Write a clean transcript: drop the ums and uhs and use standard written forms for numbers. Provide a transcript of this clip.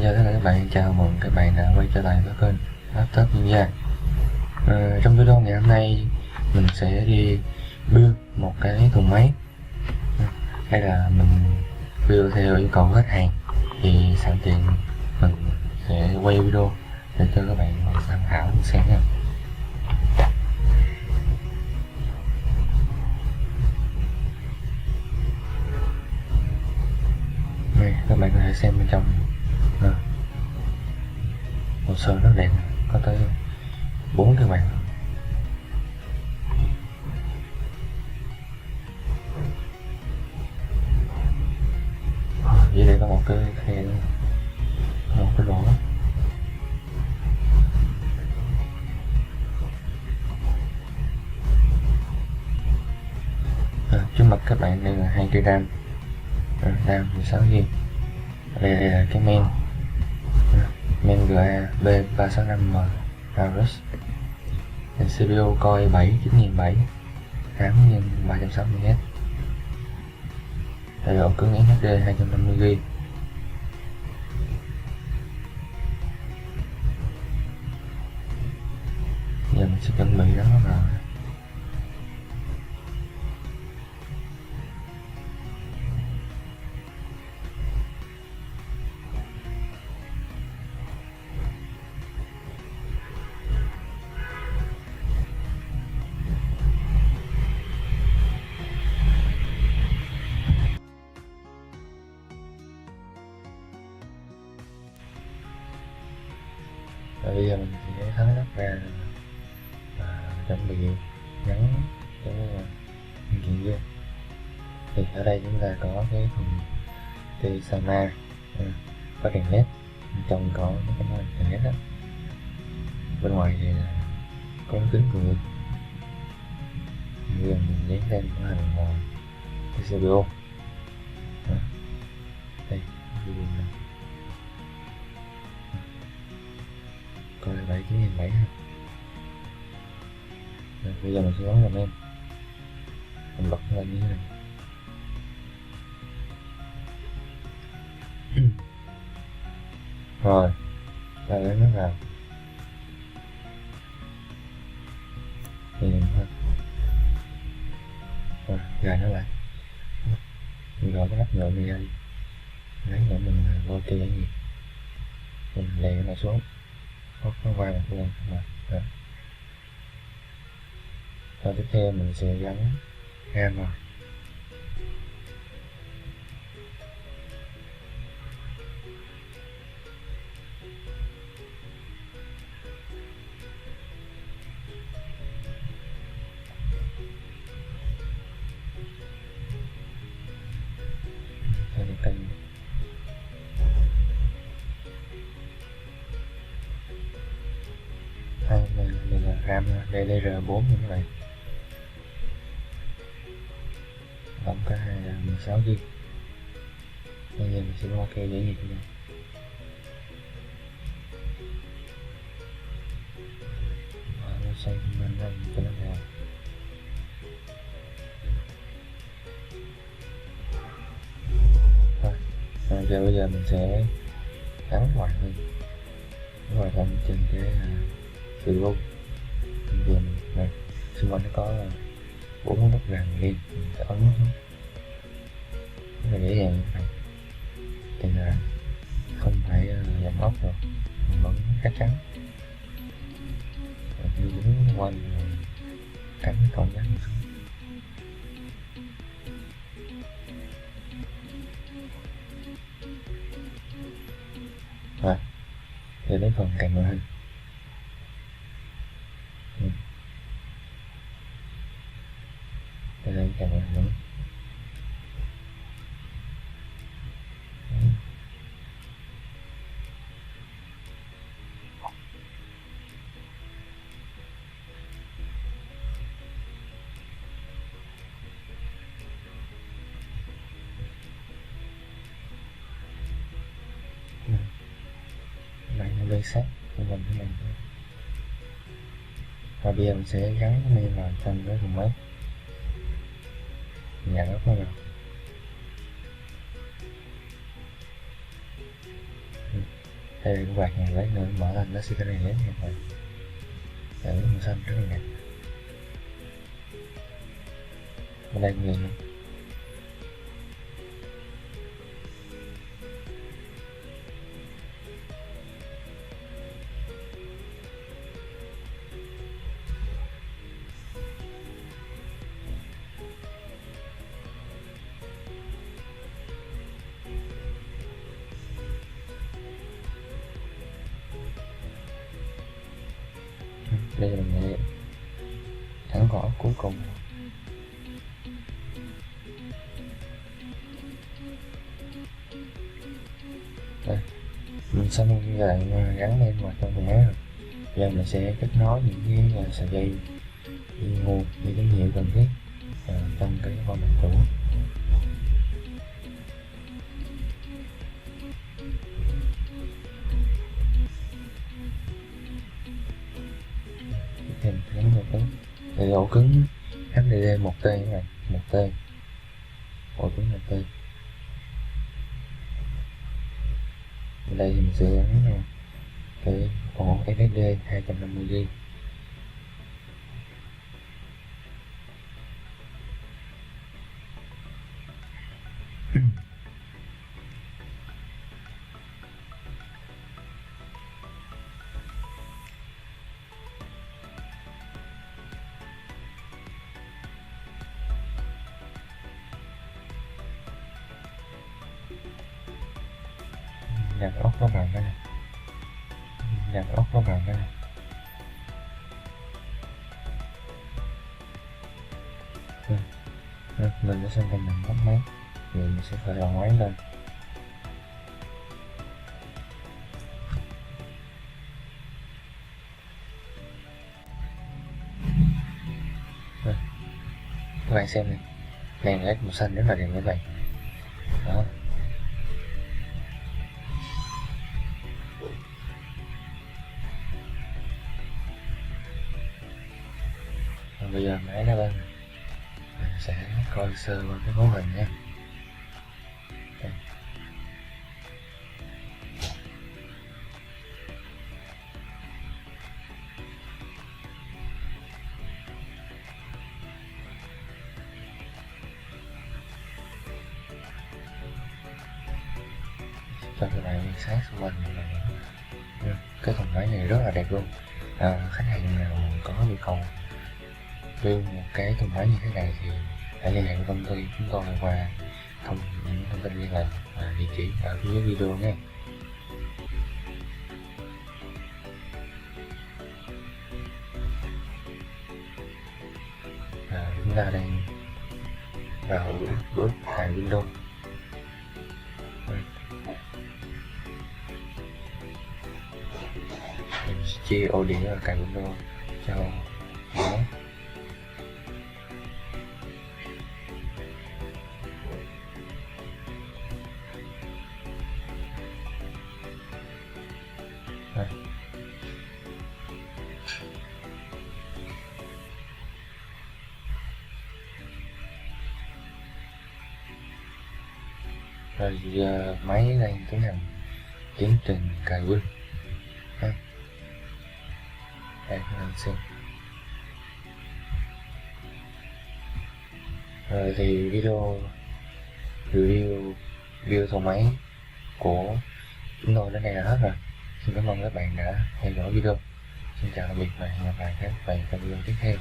chào tất cả các bạn, chào mừng các bạn đã quay trở lại với kênh Laptop Ninja. Trong video ngày hôm nay mình sẽ đi build một cái thùng máy, hay là mình build theo yêu cầu khách hàng, thì sẵn tiện mình sẽ quay video để cho các bạn tham khảo xem nha. Đây, các bạn có thể xem bên trong hồ sơ rất đẹp, có tới 4 cái bạn. Vậy đây có một cái khe, một cái lỗ. Trước mặt các bạn đây là 2 cây RAM, RAM 16GB. Đây là cái men GA B365M Aorus, CPU Core i7 9700, RAM nhân 360Hz. Đây là ổ cứng SSD 250GB. Giờ mình sẽ chuẩn bị nó vào. Và bây giờ mình sẽ tháo nắp ra và chuẩn bị gắn cái linh kiện vô. Thì ở đây chúng ta có cái thùng cây Sana có đèn led, bên trong có cái đèn led đó. Bên ngoài thì có kính cường lực. Bây giờ mình dán lên của hành cái CPU. Đây, coi là 797 ha. Bây giờ mình sẽ bấm vào men, mình bật lên như thế này. Rồi ta lấy nó vào thì thôi, rồi gài nó lại, mình gọi cái nắp nhựa này ra đi, lấy nhựa mình vô kia cái gì, mình đè cái này xuống, hốt nó qua một lần rồi. Rồi tiếp theo mình sẽ gắn RAM vào. Đây là RAM DDR4 như thế này, tổng cả hai là 16GB. Bây giờ mình sẽ qua keo giải nhiệt này. Nó xoay lên đây cho nó vào. Rồi giờ bây giờ mình sẽ gắn ngoài lên trên cái CPU. Bây giờ mình này, xung quanh nó có 4 nút vàng liền, mình sẽ ấn nó xuống rất là dễ dàng như thế này. Thì là không phải giảm ốc rồi, mình vẫn chắc chắn như dính quanh cắm cái con rác xuống. Rồi để đến phần cạnh màn hình. Đây là cạnh màn hình. Này nó bê sát của mình thế này. Và bây giờ mình sẽ gắn cái này vào trong cái thùng máy, nhà nó vào. Đây là cái quạt này, lấy nữa mở lên nó sẽ cái này nhé các bạn. Để màu xanh rất là đẹp. Bên đây cũng vậy luôn. Đây là mình thẳng gõ cuối cùng. Đây, mình xong như vậy gắn lên ngoài trong thùng máy rồi. Giờ mình sẽ kết nối những cái sợi dây nguồn như tín hiệu cần thiết trong cái qua mặt tủ. Thêm gắn ổ cứng. Đây là ổ cứng HDD 1T các bạn, 1T, ổ cứng 1T. Ở đây thì mình sẽ gắn cái ổ SSD 250GB. Nhập ốc nó vào cái này, nhập ốc nó vào cái này. Mình sẽ sang phần tắt máy thì mình sẽ khởi động máy lên. Các bạn xem này, đèn led màu xanh rất là đẹp các bạn. Đó. Và bây giờ máy nó lên, mình sẽ coi sơ qua cái mẫu hình nha. Đây. Cho các bạn quan sát xung quanh này. Cái thùng máy này rất là đẹp luôn. Khách hàng nào có nhu cầu đưa một cái thùng máy như thế này thì hãy liên hệ với công ty chúng tôi qua thông tin liên lạc và địa chỉ ở phía dưới video nhé. Chúng ta đang vào bước cài Windows. Mình sẽ chia ổ đĩa và cài Windows cho nó. Rồi giờ máy đang tiến hành tiến trình cài Win. Đây các bạn xem. Rồi thì video review thùng máy của chúng tôi đến đây là hết rồi. Xin cảm ơn các bạn đã theo dõi video. Xin chào tạm biệt và hẹn gặp lại các bạn trong video tiếp theo.